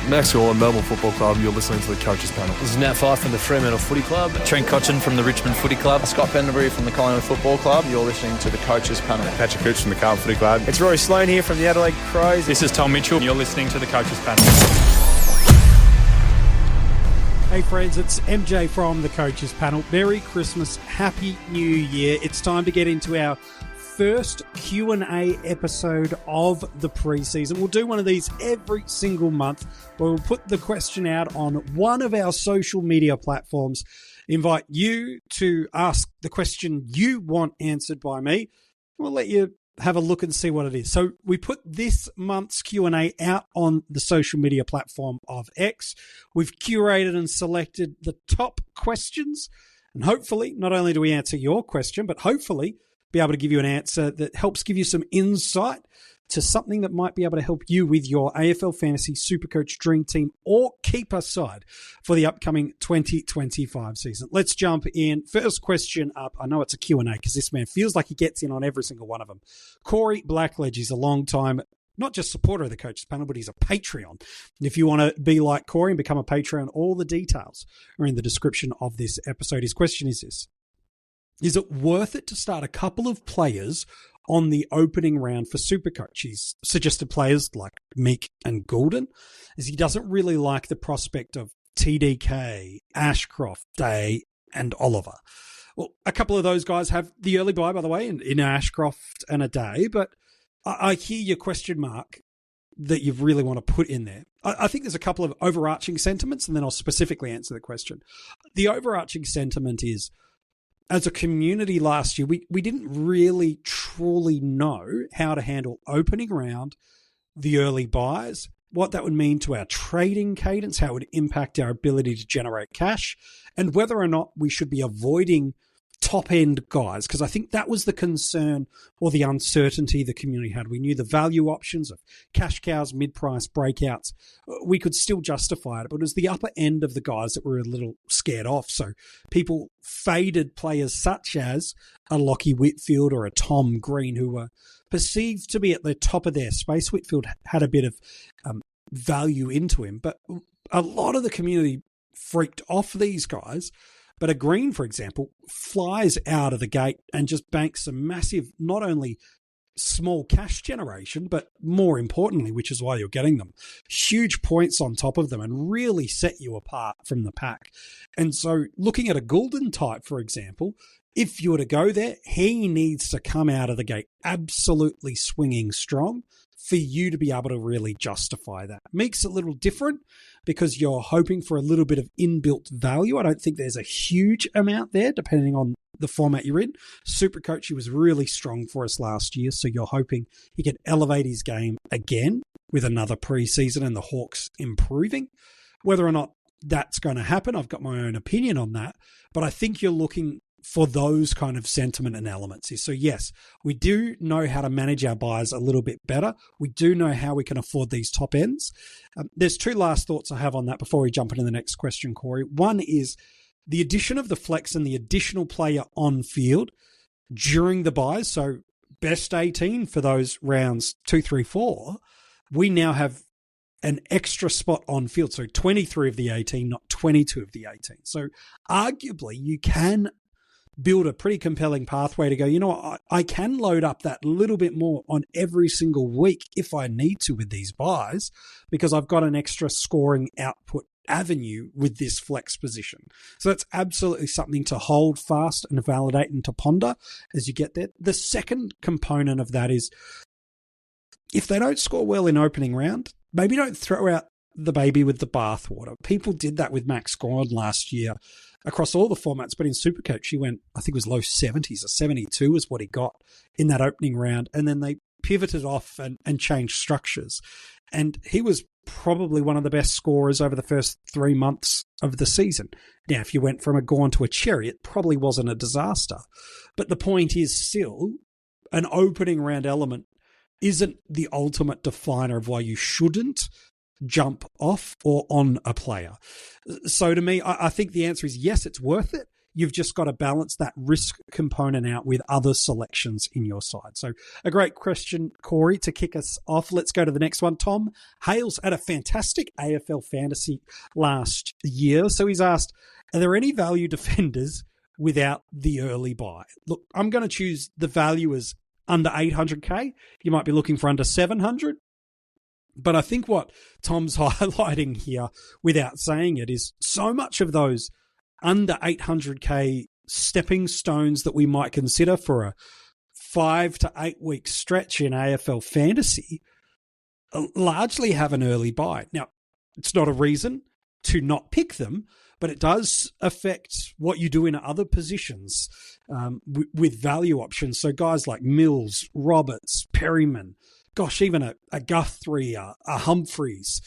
Max Gorlin, Melbourne Football Club. You're listening to the Coaches Panel. This is Nat Fyfe from the Fremantle Footy Club. Trent Cotchin from the Richmond Footy Club. Scott Pendlebury from the Collingwood Football Club. You're listening to the Coaches Panel. Patrick Cooch from the Carlton Footy Club. It's Roy Sloane here from the Adelaide Crows. This is Tom Mitchell. You're listening to the Coaches Panel. Hey friends, it's MJ from the Coaches Panel. Merry Christmas, Happy New Year. It's time to get into our first Q&A episode of the preseason. We'll do one of these every single month where we'll put the question out on one of our social media platforms, invite you to ask the question you want answered by me. We'll let you have a look and see what it is. So we put this month's Q&A out on the social media platform of X. We've curated and selected the top questions, and hopefully not only do we answer your question, but hopefully be able to give you an answer that helps give you some insight to something that might be able to help you with your AFL Fantasy SuperCoach Dream Team or Keeper side for the upcoming 2025 season. Let's jump in. First question up. I know it's a Q&A because this man feels like he gets in on every single one of them. Corey Blackledge is a long time, not just supporter of the Coaches Panel, but he's a Patreon. And if you want to be like Corey and become a Patreon, all the details are in the description of this episode. His question is this: is it worth it to start a couple of players on the opening round for SuperCoach? He's suggested players like Meek and Goulden, as he doesn't really like the prospect of TDK, Ashcroft, Day, and Oliver. Well, a couple of those guys have the early bye, by the way, in Ashcroft and a Day, but I hear your question mark that you really want to put in there. I think there's a couple of overarching sentiments, and then I'll specifically answer the question. The overarching sentiment is, as a community last year, we didn't really truly know how to handle opening round, the early buys, what that would mean to our trading cadence, how it would impact our ability to generate cash, and whether or not we should be avoiding top-end guys, because I think that was the concern or the uncertainty the community had. We knew the value options of cash cows, mid-price breakouts. We could still justify it, but it was the upper end of the guys that were a little scared off. So people faded players such as a Lachie Whitfield or a Tom Green, who were perceived to be at the top of their space. Whitfield had a bit of value into him, but a lot of the community freaked off these guys. But a Green, for example, flies out of the gate and just banks some massive, not only small cash generation, but more importantly, which is why you're getting them, huge points on top of them and really set you apart from the pack. And so looking at a Goulden type, for example, if you were to go there, he needs to come out of the gate absolutely swinging strong for you to be able to really justify that. Meek's a little different because you're hoping for a little bit of inbuilt value. I don't think there's a huge amount there, depending on the format you're in. SuperCoach, he was really strong for us last year, so you're hoping he can elevate his game again with another preseason and the Hawks improving. Whether or not that's going to happen, I've got my own opinion on that, but I think you're looking for those kind of sentiment and elements. So yes, we do know how to manage our buys a little bit better. We do know how we can afford these top ends. There's two last thoughts I have on that before we jump into the next question, Corey. One is the addition of the flex and the additional player on field during the buys. So best 18 for those rounds 2, 3, 4. We now have an extra spot on field. So 23 of the 18, not 22 of the 18. So arguably you can build a pretty compelling pathway to go, you know what, I can load up that little bit more on every single week if I need to with these buys, because I've got an extra scoring output avenue with this flex position. So that's absolutely something to hold fast and validate and to ponder as you get there. The second component of that is, if they don't score well in opening round, maybe don't throw out the baby with the bathwater. People did that with Max Gorlin last year across all the formats, but in SuperCoach, he went, I think it was low 70s, or 72 was what he got in that opening round. And then they pivoted off and changed structures. And he was probably one of the best scorers over the first 3 months of the season. Now, if you went from a Gorn to a Cherry, it probably wasn't a disaster. But the point is still, an opening round element isn't the ultimate definer of why you shouldn't jump off or on a player. So to me, I think the answer is yes, it's worth it you've just got to balance that risk component out with other selections in your side. So a great question, Corey, to kick us off. Let's go to the next one. Tom Hales had a fantastic AFL fantasy last year. So he's asked, are there any value defenders without the early buy? Look, I'm going to choose the value as under 800K. You might be looking for under 700. But I think what Tom's highlighting here, without saying it, is so much of those under 800K stepping stones that we might consider for a 5 to 8 week stretch in AFL fantasy largely have an early buy. Now, it's not a reason to not pick them, but it does affect what you do in other positions with value options. So guys like Mills, Roberts, Perryman, gosh, even a Guthrie, a Humphreys,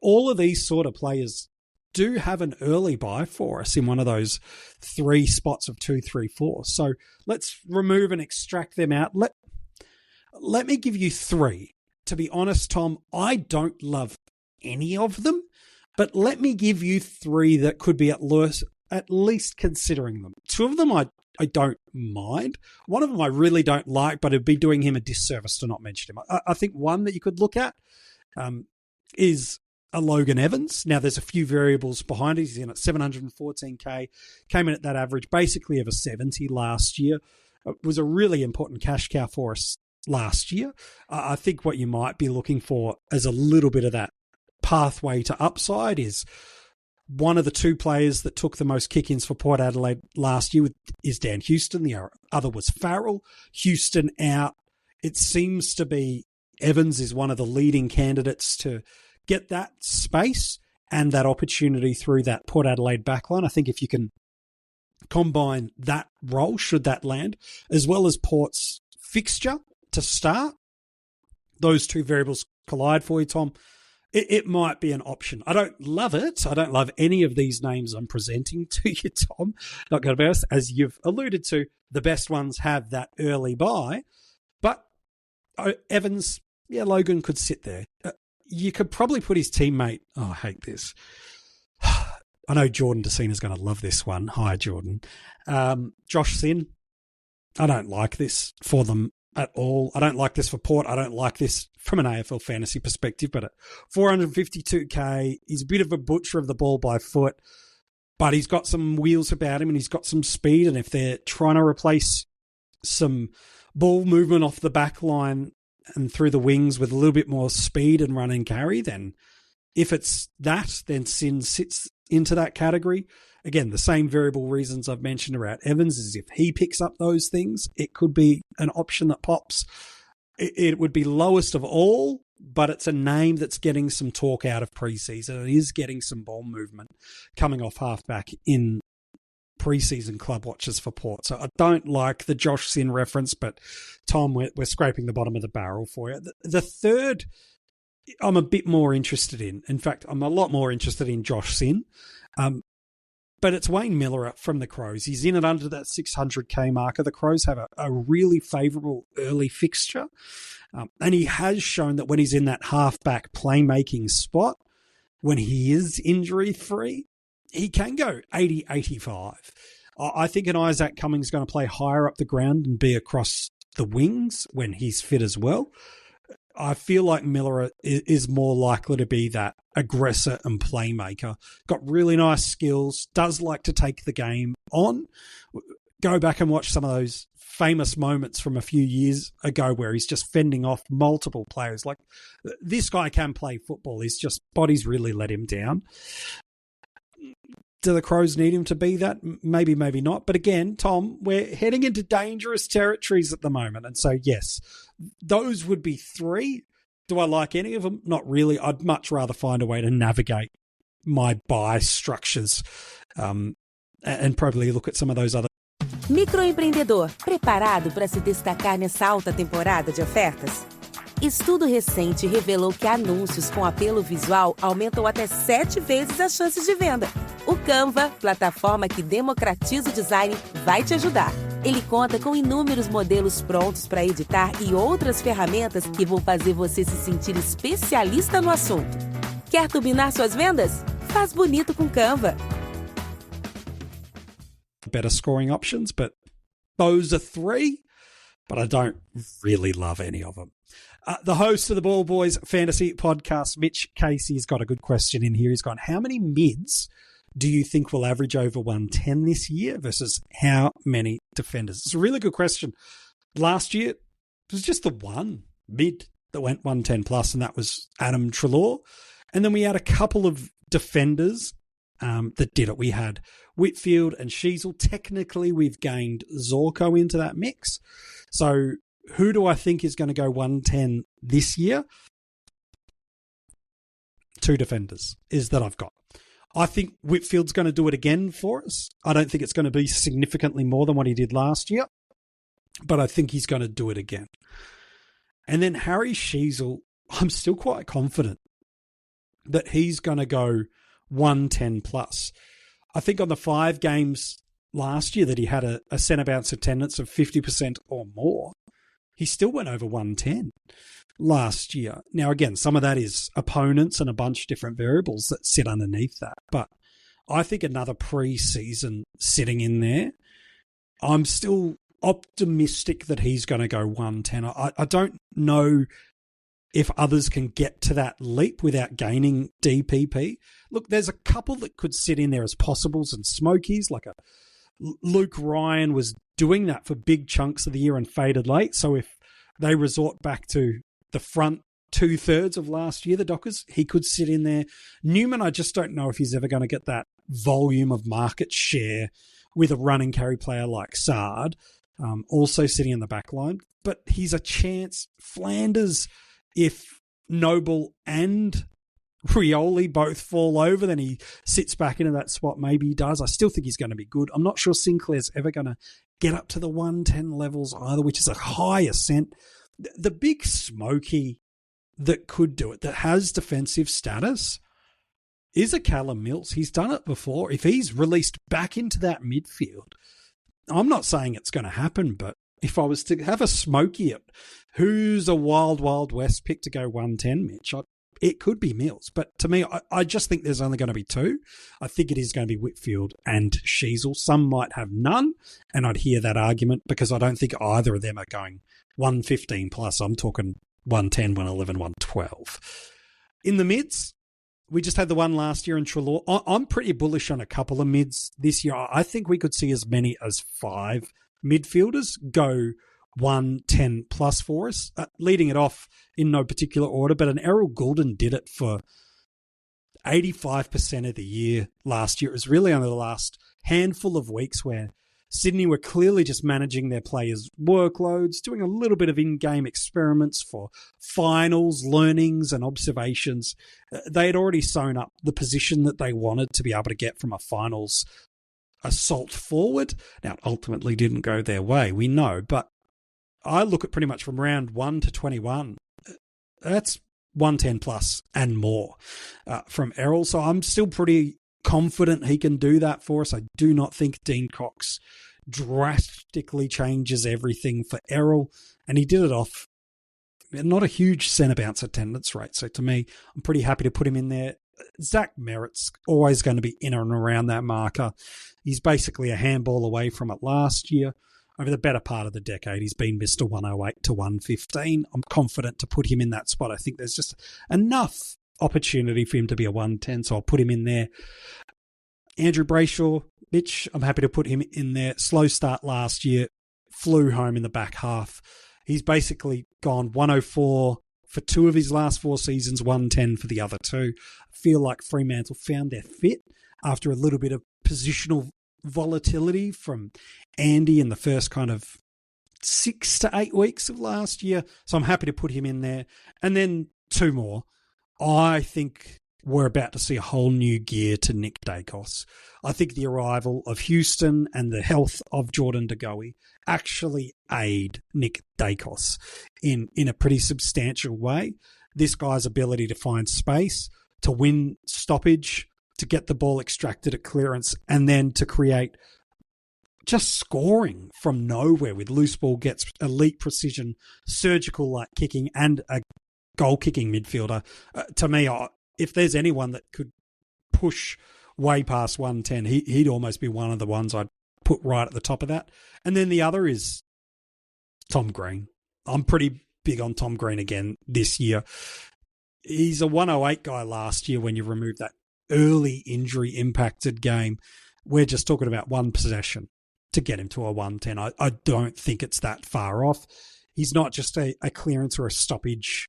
all of these sort of players do have an early buy for us in one of those 3 spots of 2, 3, 4. So let's remove and extract them out. Let me give you 3. To be honest, Tom, I don't love any of them, but let me give you 3 that could be at least considering them. 2 of them I don't mind. One of them I really don't like, but it'd be doing him a disservice to not mention him. I think one that you could look at is a Logan Evans. Now, there's a few variables behind it. He's in at 714K, came in at that average basically of a 70 last year. It was a really important cash cow for us last year. I think what you might be looking for as a little bit of that pathway to upside is one of the 2 players that took the most kick-ins for Port Adelaide last year is Dan Houston. The other was Farrell. Houston out. It seems to be Evans is one of the leading candidates to get that space and that opportunity through that Port Adelaide backline. I think if you can combine that role, should that land, as well as Port's fixture to start, those 2 variables collide for you, Tom. It might be an option. I don't love it. I don't love any of these names I'm presenting to you, Tom. Not going to be honest. As you've alluded to, the best ones have that early buy. But Evans, Logan could sit there. You could probably put his teammate. Oh, I hate this. I know Jordan Decina's going to love this one. Hi, Jordan. Josh Sin. I don't like this for them at all. I don't like this for Port. I don't like this from an AFL fantasy perspective, but at 452K, he's a bit of a butcher of the ball by foot, but he's got some wheels about him and he's got some speed. And if they're trying to replace some ball movement off the back line and through the wings with a little bit more speed and run and carry, then if it's that, then Sin sits into that category. Again, the same variable reasons I've mentioned around Evans is if he picks up those things, it could be an option that pops. It would be lowest of all, but it's a name that's getting some talk out of preseason. It is getting some ball movement coming off halfback in preseason club watches for Port. So I don't like the Josh Sin reference, but Tom, we're scraping the bottom of the barrel for you. The third, I'm a bit more interested in. In fact, I'm a lot more interested in Josh Sin. But it's Wayne Miller from the Crows. He's in it under that 600K marker. The Crows have a really favourable early fixture. And he has shown that when he's in that halfback playmaking spot, when he is injury-free, he can go 80, 85. I think an Isaac Cummings is going to play higher up the ground and be across the wings when he's fit as well. I feel like Miller is more likely to be that aggressor and playmaker. Got really nice skills, does like to take the game on. Go back and watch some of those famous moments from a few years ago where he's just fending off multiple players. Like, this guy can play football. He's just, bodies really let him down. Do the Crows need him to be that? Maybe, maybe not. But again, Tom, we're heading into dangerous territories at the moment. And so, yes, those would be 3. Do I like any of them? Not really. I'd much rather find a way to navigate my buy structures and probably look at some of those other. Microempreendedor, preparado para se destacar nessa alta temporada de ofertas? Estudo recente revelou que anúncios com apelo visual aumentam até 7 vezes as chances de venda. O Canva, plataforma que democratiza o design, vai te ajudar. Ele conta com inúmeros modelos prontos para editar e outras ferramentas que vão fazer você se sentir especialista no assunto. Quer turbinar suas vendas? Faz bonito com Canva. better scoring options, but those are three, but I don't really love any of them. The host of the Ball Boys Fantasy Podcast, Mitch Casey, has got a good question in here. He's gone, how many mids do you think will average over 110 this year versus how many defenders? It's a really good question. Last year, it was just the one mid that went 110 plus, and that was Adam Treloar. And then we had a couple of defenders that did it. We had Whitfield and Sheasel. Technically, we've gained Zorko into that mix. So who do I think is going to go 110 this year? Two defenders is that I've got. I think Whitfield's going to do it again for us. I don't think it's going to be significantly more than what he did last year, but I think he's going to do it again. And then Harry Sheasel, I'm still quite confident that he's going to go 110 plus. I think on the 5 games last year that he had a centre bounce attendance of 50% or more, he still went over 110 last year. Now, again, some of that is opponents and a bunch of different variables that sit underneath that. But I think another pre-season sitting in there, I'm still optimistic that he's going to go 110. I don't know if others can get to that leap without gaining DPP. Look, there's a couple that could sit in there as possibles and smokies, like a Luke Ryan was doing that for big chunks of the year and faded late. So if they resort back to the front 2/3 of last year, the Dockers, he could sit in there. Newman, I just don't know if he's ever going to get that volume of market share with a running carry player like Sard, also sitting in the back line. But he's a chance. Flanders, if Noble and Rioli both fall over, then he sits back into that spot. Maybe he does. I still think he's going to be good. I'm not sure Sinclair's ever going to get up to the 110 levels either, which is a high ascent. The big smoky that could do it, that has defensive status, is a Callum Mills. He's done it before. If he's released back into that midfield, I'm not saying it's going to happen, but if I was to have a smoky at who's a wild west pick to go 110, Mitch, it could be Mills. But to me, I just think there's only going to be two. I think it is going to be Whitfield and Sheasel. Some might have none, and I'd hear that argument because I don't think either of them are going 115 plus. I'm talking 110, 111, 112. In the mids, we just had the one last year in Treloar. I'm pretty bullish on a couple of mids this year. I think we could see as many as 5 midfielders go 110 plus for us, leading it off in no particular order, but an Errol Goulden did it for 85% of the year last year. It was really only the last handful of weeks where Sydney were clearly just managing their players' workloads, doing a little bit of in-game experiments for finals, learnings and observations. They had already sewn up the position that they wanted to be able to get from a finals assault forward. Now, it ultimately didn't go their way, we know, but I look at pretty much from round 1 to 21. That's 110 plus and more from Errol. So I'm still pretty confident he can do that for us. I do not think Dean Cox drastically changes everything for Errol, and he did it off not a huge centre bounce attendance rate. So to me, I'm pretty happy to put him in there. Zach Merritt's always going to be in and around that marker. He's basically a handball away from it last year. Over the better part of the decade, he's been Mr. 108 to 115. I'm confident to put him in that spot. I think there's just enough opportunity for him to be a 110, so I'll put him in there. Andrew Brayshaw, Mitch, I'm happy to put him in there. Slow start last year, flew home in the back half. He's basically gone 104 for 2 of his last 4 seasons, 110 for the other 2. I feel like Fremantle found their fit after a little bit of positional volatility from Andy in the first kind of 6 to 8 weeks of last year. So I'm happy to put him in there. And then 2 more. I think we're about to see a whole new gear to Nick Dacos. I think the arrival of Houston and the health of Jordan De Goey actually aid Nick Dacos in a pretty substantial way. This guy's ability to find space, to win stoppage, to get the ball extracted at clearance, and then to create just scoring from nowhere with loose ball gets elite precision, surgical like kicking, and a goal-kicking midfielder. To me, if there's anyone that could push way past 110, he'd almost be one of the ones I'd put right at the top of that. And then the other is Tom Green. I'm pretty big on Tom Green again this year. He's a 108 guy last year when you remove that early injury impacted game. We're just talking about one possession to get him to a 110. I don't think it's that far off. He's not just a clearance or a stoppage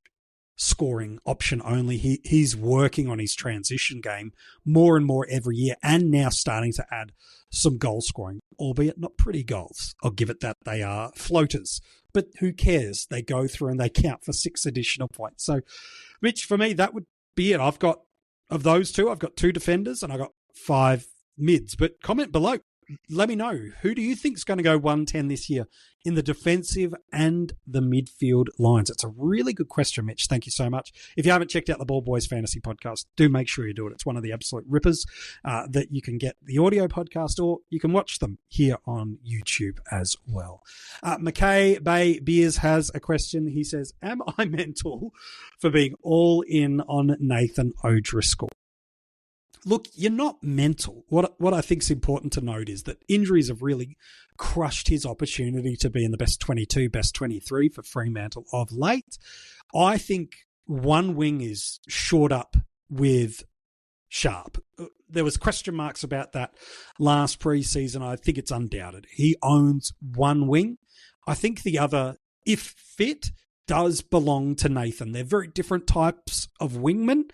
scoring option only. He's working on his transition game more and more every year, and now starting to add some goal scoring, albeit not pretty goals. I'll give it that. They are floaters, but who cares? They go through and they count for 6 additional points. So, Mitch, for me, that would be it. I've got, of those two, I've got 2 defenders and I've got 5 mids, but comment below. Let me know, who do you think is going to go 110 this year in the defensive and the midfield lines? It's a really good question, Mitch. Thank you so much. If you haven't checked out the Ball Boys Fantasy Podcast, do make sure you do it. It's one of the absolute rippers that you can get the audio podcast, or you can watch them here on YouTube as well. McKay Bay Beers has a question. He says, am I mental for being all in on Nathan O'Driscoll? Look, you're not mental. What I think is important to note is that injuries have really crushed his opportunity to be in the best 22, best 23 for Fremantle of late. I think one wing is shored up with Sharp. There was question marks about that last preseason. I think it's undoubted. He owns one wing. I think the other, if fit, does belong to Nathan. They're very different types of wingmen,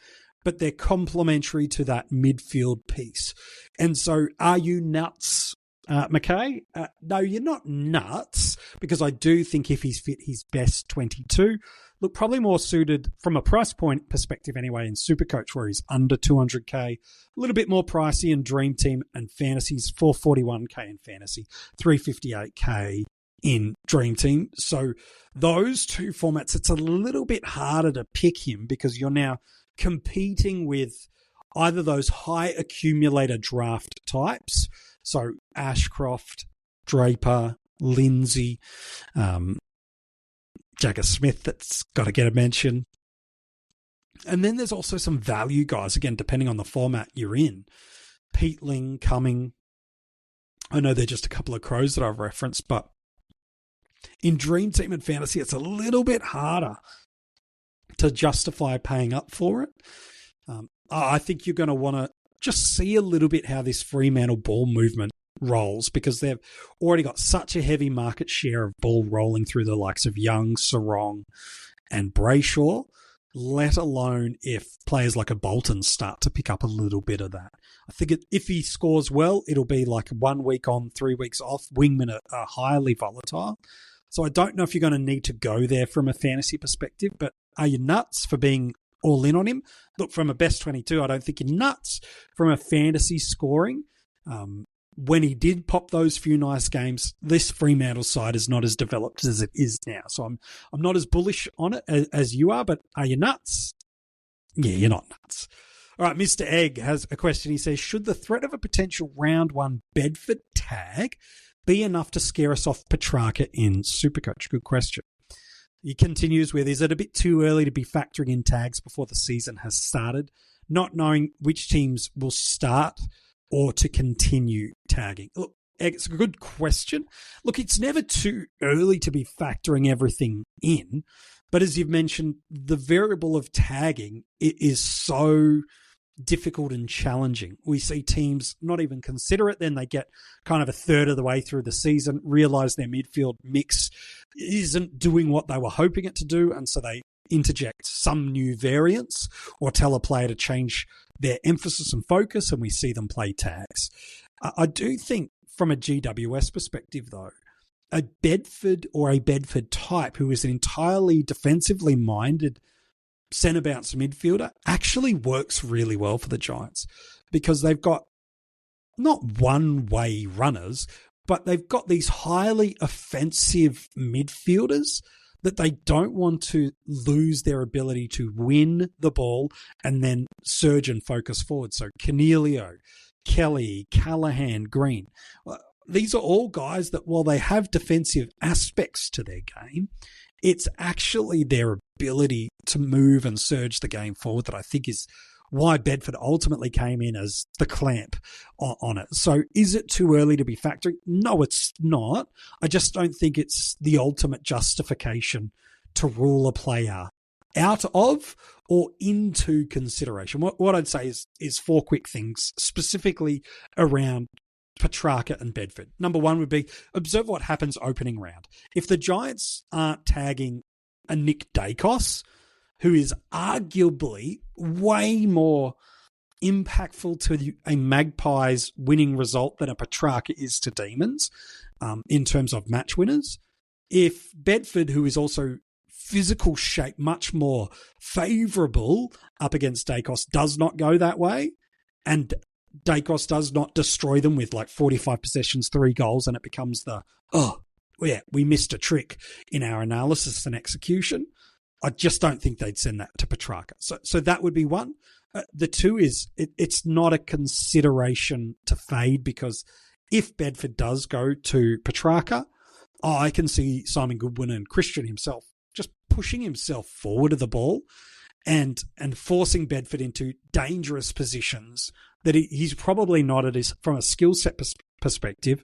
but they're complementary to that midfield piece. And so are you nuts, McKay? No, you're not nuts, because I do think if he's fit, he's best 22. Look, probably more suited from a price point perspective anyway in SuperCoach, where he's under 200k, a little bit more pricey in Dream Team and Fantasy's 441k in Fantasy, 358k in Dream Team. So those two formats, it's a little bit harder to pick him because you're now competing with either those high accumulator draft types, so Ashcroft, Draper, Lindsay, Jagger Smith, that's got to get a mention. And then there's also some value guys, again, depending on the format you're in. Peatling, Cumming. I know they're just a couple of crows that I've referenced, but in Dream Team and Fantasy, it's a little bit harder to justify paying up for it. I think you're going to want to just see a little bit how this Fremantle ball movement rolls, because they've already got such a heavy market share of ball rolling through the likes of Young, Sarong and Brayshaw, let alone if players like a Bolton start to pick up a little bit of that. I think if he scores well, it'll be like 1 week on, 3 weeks off. Wingmen are highly volatile. So I don't know if you're going to need to go there from a fantasy perspective, but are you nuts for being all in on him? Look, from a best 22, I don't think you're nuts. From a fantasy scoring, when he did pop those few nice games, this Fremantle side is not as developed as it is now. So I'm not as bullish on it as you are, but are you nuts? Yeah, you're not nuts. All right, Mr. Egg has a question. He says, should the threat of a potential round 1 Bedford tag be enough to scare us off Petracca in SuperCoach? Good question. He continues with, is it a bit too early to be factoring in tags before the season has started, not knowing which teams will start or to continue tagging? Look, it's a good question. Look, it's never too early to be factoring everything in, but as you've mentioned, the variable of tagging is so difficult and challenging. We see teams not even consider it, then they get kind of a third of the way through the season, realize their midfield mix isn't doing what they were hoping it to do, and so they interject some new variants or tell a player to change their emphasis and focus, and we see them play tags. I do think from a GWS perspective, though, a Bedford or a Bedford type who is an entirely defensively minded centre bounce midfielder actually works really well for the Giants, because they've got not one-way runners, but they've got these highly offensive midfielders that they don't want to lose their ability to win the ball and then surge and focus forward. So Cornelio, Kelly, Callahan, Green, these are all guys that, while they have defensive aspects to their game, it's actually their ability to move and surge the game forward that I think is why Bedford ultimately came in as the clamp on it. So is it too early to be factoring? No, it's not. I just don't think it's the ultimate justification to rule a player out of or into consideration. What I'd say is four quick things, specifically around Petracca and Bedford. Number one would be observe what happens opening round. If the Giants aren't tagging a Nick Dacos, who is arguably way more impactful to a Magpies winning result than a Petracca is to Demons in terms of match winners. If Bedford, who is also physical shape much more favourable up against Dacos, does not go that way, and Dacos does not destroy them with like 45 possessions, 3 goals, and it becomes we missed a trick in our analysis and execution, I just don't think they'd send that to Petracca. So that would be one. The two is it's not a consideration to fade, because if Bedford does go to Petracca, I can see Simon Goodwin and Christian himself just pushing himself forward of the ball and forcing Bedford into dangerous positions that he's probably not, from a skill set perspective,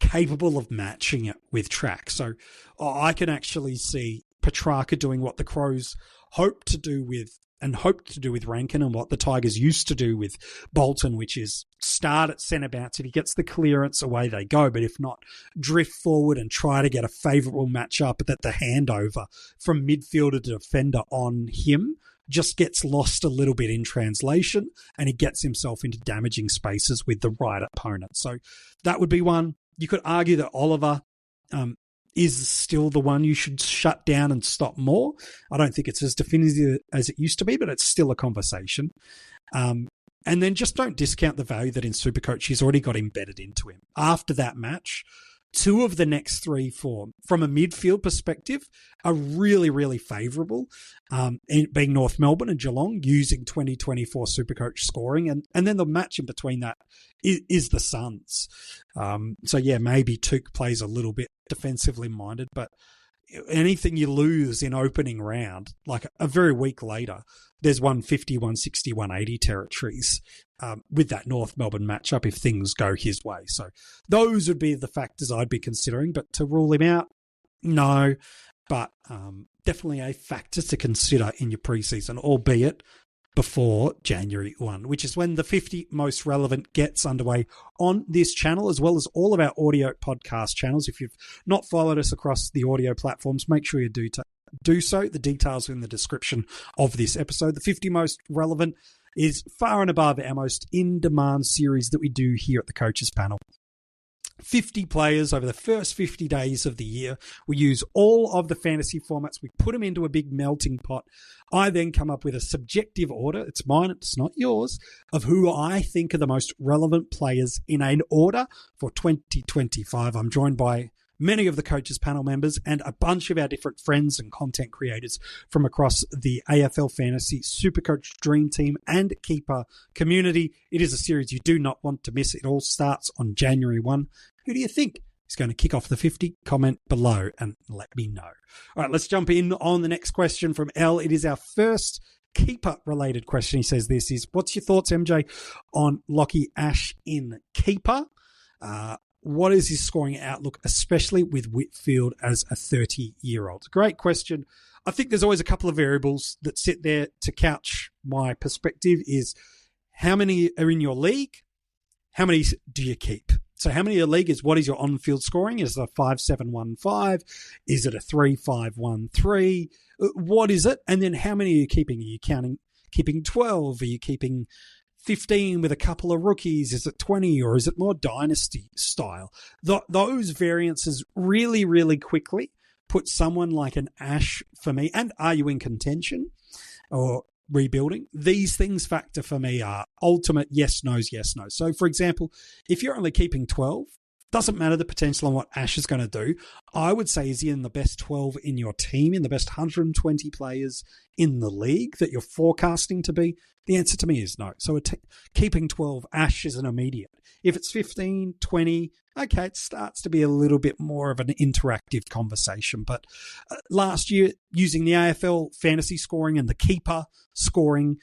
capable of matching it with track. So I can actually see Petracca doing what the Crows hoped to do with Rankin, and what the Tigers used to do with Bolton, which is start at centre bounce. If he gets the clearance, away they go. But if not, drift forward and try to get a favourable matchup that the handover from midfielder to defender on him just gets lost a little bit in translation, and he gets himself into damaging spaces with the right opponent. So that would be one. You could argue that Oliver is still the one you should shut down and stop more. I don't think it's as definitive as it used to be, but it's still a conversation. And then just don't discount the value that in SuperCoach he's already got embedded into him. After that match, 2 of the next 3 from a midfield perspective are really, really favourable, being North Melbourne and Geelong using 2024 SuperCoach scoring. And then the match in between that is the Suns. So yeah, maybe Took plays a little bit defensively minded, but anything you lose in opening round, like a very week later, there's 150, 160, 180 territories with that North Melbourne matchup if things go his way. So those would be the factors I'd be considering, but to rule him out, no. But definitely a factor to consider in your preseason, albeit before January 1, which is when the 50 most relevant gets underway on this channel, as well as all of our audio podcast channels. If you've not followed us across the audio platforms, make sure you do so. The details are in the description of this episode. The 50 most relevant is far and above our most in-demand series that we do here at the Coaches Panel. 50 players over the first 50 days of the year. We use all of the fantasy formats. We put them into a big melting pot. I then come up with a subjective order. It's mine, it's not yours, of who I think are the most relevant players in an order for 2025. I'm joined by many of the Coaches Panel members and a bunch of our different friends and content creators from across the AFL Fantasy SuperCoach Dream Team and Keeper community. It is a series you do not want to miss. It all starts on January 1. Who do you think is going to kick off the 50? Comment below and let me know. All right, let's jump in on the next question from L. It is our first Keeper-related question. He says this is, what's your thoughts, MJ, on Lachie Ash in Keeper? What is his scoring outlook, especially with Whitfield as a 30-year-old? Great question. I think there's always a couple of variables that sit there to couch my perspective is how many are in your league? How many do you keep? So how many in your league is what is your on-field scoring? Is it a 5-7-1-5? Is it a 3-5-1-3? What is it? And then how many are you keeping? Are you keeping 12? Are you keeping 15 with a couple of rookies? Is it 20 or is it more dynasty style? Those variances really, really quickly put someone like an Ash for me. And are you in contention or rebuilding? These things factor for me are ultimate yes, no's, yes, no. So for example, if you're only keeping 12, doesn't matter the potential on what Ash is going to do. I would say, is he in the best 12 in your team, in the best 120 players in the league that you're forecasting to be? The answer to me is no. So keeping 12, Ash is an immediate. If it's 15, 20, okay, it starts to be a little bit more of an interactive conversation. But last year, using the AFL fantasy scoring and the keeper scoring,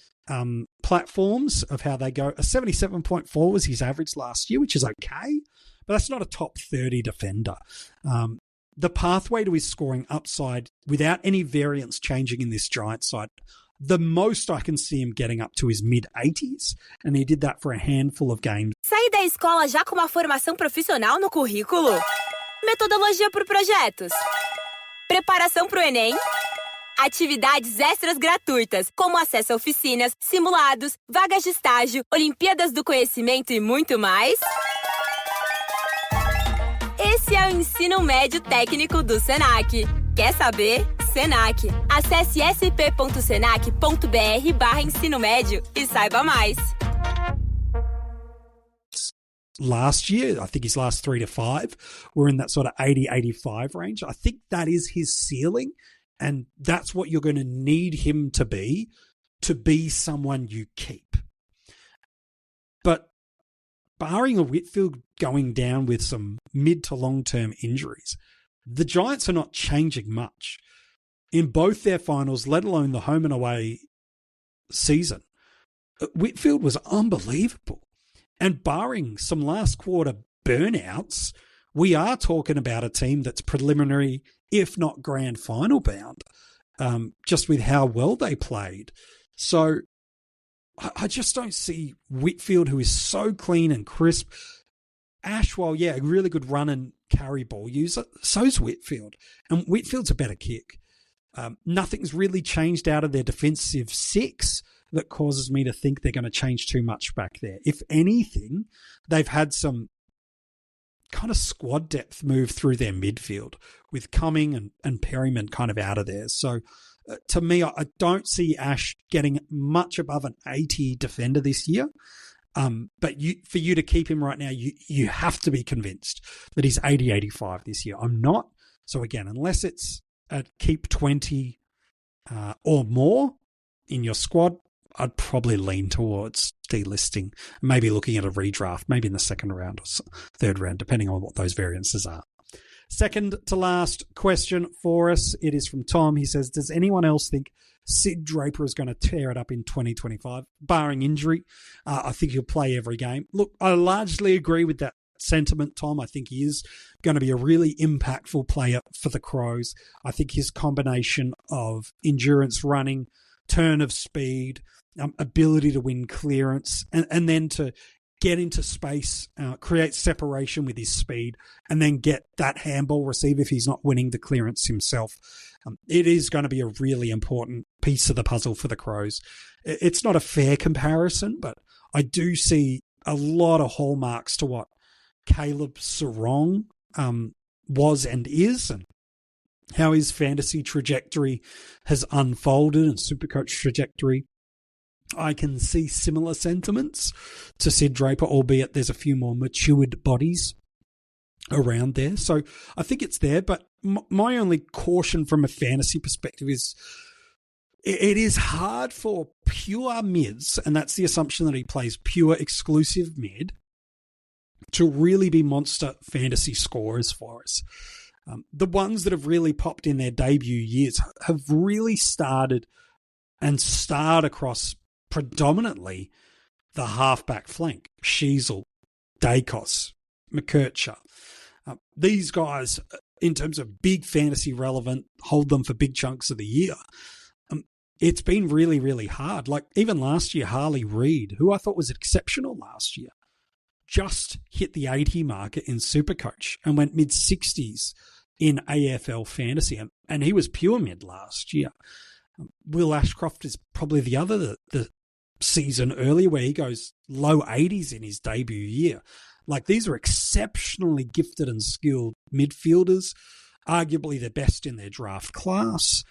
platforms of how they go. A 77.4 was his average last year, which is okay, but that's not a top 30 defender. The pathway to his scoring upside without any variance changing in this Giants side, the most I can see him getting up to is mid-80s, and he did that for a handful of games. Saí da escola já com uma formação profissional no currículo? Metodologia por projetos? Preparação para o Enem? Atividades extras gratuitas, como acesso a oficinas, simulados, vagas de estágio, Olimpíadas do Conhecimento e muito mais? Esse é o Ensino Médio Técnico do Senac. Quer saber? Senac. Acesse sp.senac.br/ensino médio e saiba mais. Last year, I think his last 3 to 5 were in that sort of 80-85 range. I think that is his ceiling, and that's what you're going to need him to be someone you keep. But barring a Whitfield going down with some mid to long-term injuries, the Giants are not changing much. In both their finals, let alone the home and away season, Whitfield was unbelievable. And barring some last quarter burnouts, we are talking about a team that's preliminary, if not grand final bound, just with how well they played. So I just don't see Whitfield, who is so clean and crisp. Ash, well, yeah, a really good run and carry ball user. So's Whitfield. And Whitfield's a better kick. Nothing's really changed out of their defensive six that causes me to think they're going to change too much back there. If anything, they've had some kind of squad depth move through their midfield with Cumming and Perryman kind of out of there. So to me, I don't see Ash getting much above an 80 defender this year. But for you to keep him right now, you have to be convinced that he's 80-85 this year. I'm not. So again, unless it's a keep 20 or more in your squad, I'd probably lean towards delisting, maybe looking at a redraft, maybe in the second round or third round, depending on what those variances are. Second to last question for us. It is from Tom. He says, does anyone else think Sid Draper is going to tear it up in 2025, barring injury? I think he'll play every game. Look, I largely agree with that sentiment, Tom. I think he is going to be a really impactful player for the Crows. I think his combination of endurance running, turn of speed, ability to win clearance, and then to get into space, create separation with his speed, and then get that handball receive if he's not winning the clearance himself. It is going to be a really important piece of the puzzle for the Crows. It's not a fair comparison, but I do see a lot of hallmarks to what Caleb Sarong was and is, and how his fantasy trajectory has unfolded and SuperCoach trajectory. I can see similar sentiments to Sid Draper, albeit there's a few more matured bodies around there. So I think it's there, but my only caution from a fantasy perspective is it is hard for pure mids, and that's the assumption that he plays pure exclusive mid, to really be monster fantasy scorers for us. The ones that have really popped in their debut years have really started and starred across predominantly the halfback flank. Sheasel, Dacos, McKercher. These guys, in terms of big fantasy relevant, hold them for big chunks of the year. It's been really, really hard. Like even last year, Harley Reid, who I thought was exceptional last year, just hit the 80 marker in SuperCoach and went mid-60s in AFL Fantasy. And he was pure mid last year. Will Ashcroft is probably the other the season earlier where he goes low 80s in his debut year. Like these are exceptionally gifted and skilled midfielders, arguably the best in their draft class.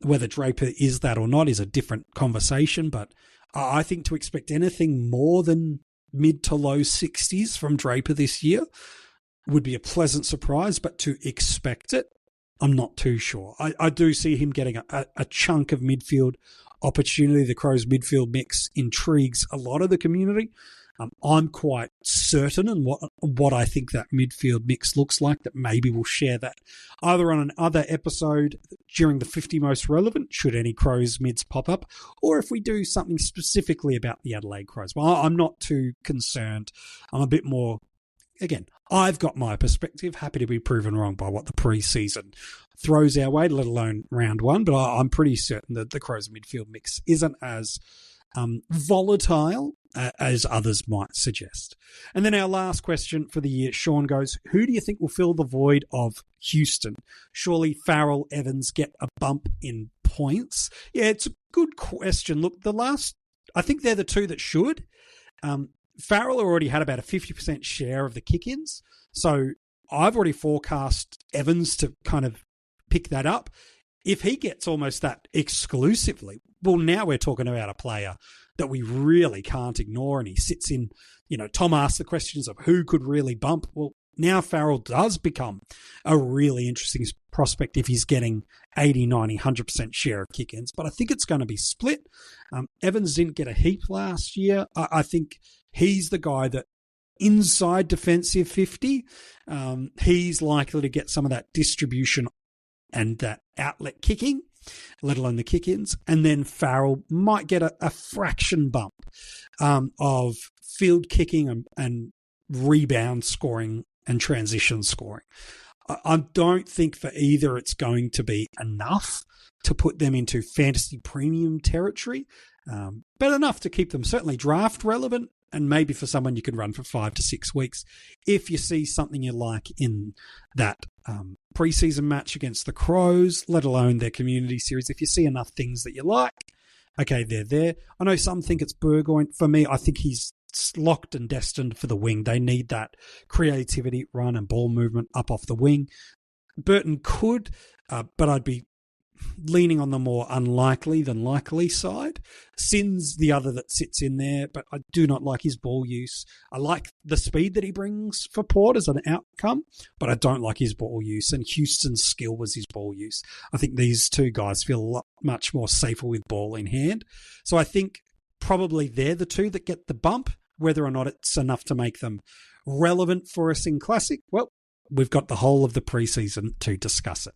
Whether Draper is that or not is a different conversation, but I think to expect anything more than mid to low 60s from Draper this year would be a pleasant surprise, but to expect it, I'm not too sure. I do see him getting a chunk of midfield opportunity. The Crows midfield mix intrigues a lot of the community. I'm quite certain in what I think that midfield mix looks like, that maybe we'll share that either on another episode during the 50 most relevant, should any Crows mids pop up, or if we do something specifically about the Adelaide Crows. Well, I'm not too concerned. I'm a bit more, again, I've got my perspective, happy to be proven wrong by what the pre-season throws our way, let alone round one, but I'm pretty certain that the Crows midfield mix isn't as volatile as others might suggest. And then our last question for the year, Sean goes, who do you think will fill the void of Houston? Surely Farrell, Evans get a bump in points? Yeah, it's a good question. Look, I think they're the two that should. Farrell already had about a 50% share of the kick-ins, so I've already forecast Evans to kind of pick that up. If he gets almost that exclusively, well, now we're talking about a player that we really can't ignore, and he sits in, Tom asked the questions of who could really bump. Well, now Farrell does become a really interesting prospect if he's getting 80, 90, 100% share of kick-ins, but I think it's going to be split. Evans didn't get a heap last year. I think he's the guy that inside defensive 50, he's likely to get some of that distribution and that outlet kicking, let alone the kick-ins. And then Farrell might get a fraction bump of field kicking and rebound scoring and transition scoring. I don't think for either it's going to be enough to put them into fantasy premium territory, but enough to keep them certainly draft relevant, and maybe for someone you can run for 5 to 6 weeks if you see something you like in that preseason match against the Crows, let alone their community series. If you see enough things that you like, okay, they're there. I know some think it's Burgoyne. For me, I think he's locked and destined for the wing. They need that creativity, run and ball movement up off the wing. Burton could, but I'd be leaning on the more unlikely than likely side. Sin's the other that sits in there, but I do not like his ball use. I like the speed that he brings for Port as an outcome, but I don't like his ball use, and Houston's skill was his ball use. I think these two guys feel much more safer with ball in hand. So I think probably they're the two that get the bump. Whether or not it's enough to make them relevant for us in Classic, well, we've got the whole of the preseason to discuss it.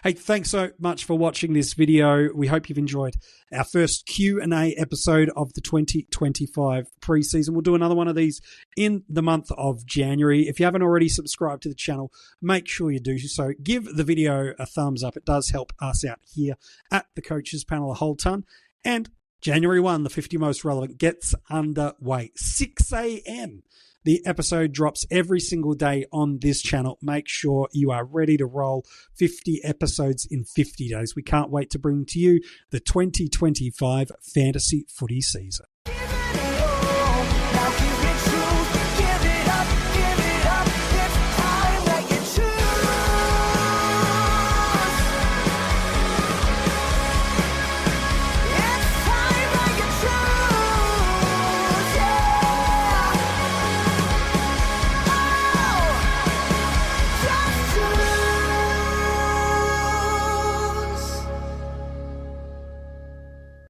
Hey, thanks so much for watching this video. We hope you've enjoyed our first Q&A episode of the 2025 preseason. We'll do another one of these in the month of January. If you haven't already subscribed to the channel, make sure you do so. Give the video a thumbs up. It does help us out here at the Coaches Panel a whole ton. And January 1, the 50 most relevant gets underway. 6 a.m. The episode drops every single day on this channel. Make sure you are ready to roll 50 episodes in 50 days. We can't wait to bring to you the 2025 fantasy footy season.